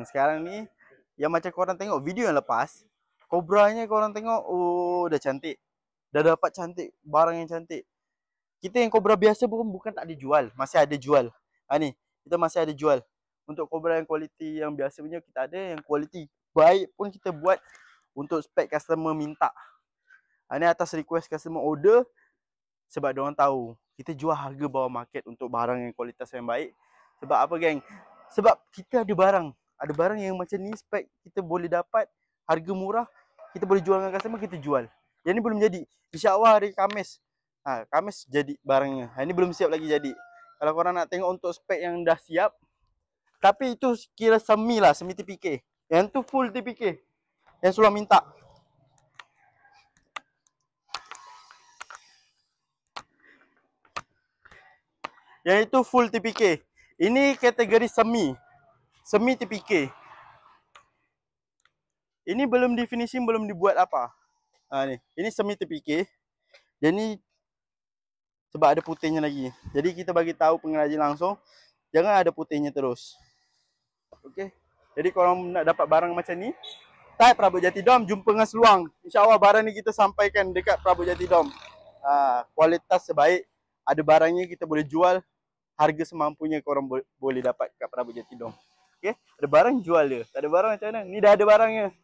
sekarang ni yang macam korang tengok video yang lepas, Cobranya korang tengok, oh dah cantik. Dah dapat cantik, barang yang cantik. Kita yang Cobra biasa pun bukan tak ada jual, masih ada jual. Ni, kita masih ada jual. Untuk Cobra yang kualiti yang biasa punya kita ada, yang kualiti baik pun kita buat untuk spek customer minta. Ni atas request customer order sebab diorang tahu kita jual harga bawah market untuk barang yang kualitas yang baik. Sebab apa geng? Sebab kita ada barang yang macam ni spek kita boleh dapat harga murah, kita boleh jual dengan customer, kita jual. Yang ni belum jadi. InsyaAllah hari Khamis. Khamis jadi barangnya. Ini belum siap lagi jadi. Kalau korang nak tengok untuk spek yang dah siap, tapi itu kira semi lah, semi TPK. Yang tu full TPK. Yang Sulam minta. Yang itu full TPK. Ini kategori semi. Semi TPK. Ini belum di finishing, belum dibuat apa. Ni. Ini semi TPK. Jadi ni sebab ada putihnya lagi. Jadi kita bagi tahu pengrajin langsung, jangan ada putihnya terus. Okey. Jadi kalau nak dapat barang macam ni, type Prabot Jati Dom, jumpa dengan Seluang. InsyaAllah barang ni kita sampaikan dekat Prabot Jati Dom. Kualitas sebaik, ada barangnya kita boleh jual, harga semampunya korang boleh dapat kat Prabot Jati Dom. Okey, ada barang jual dia. Tak ada barang macam mana? Ni dah ada barangnya.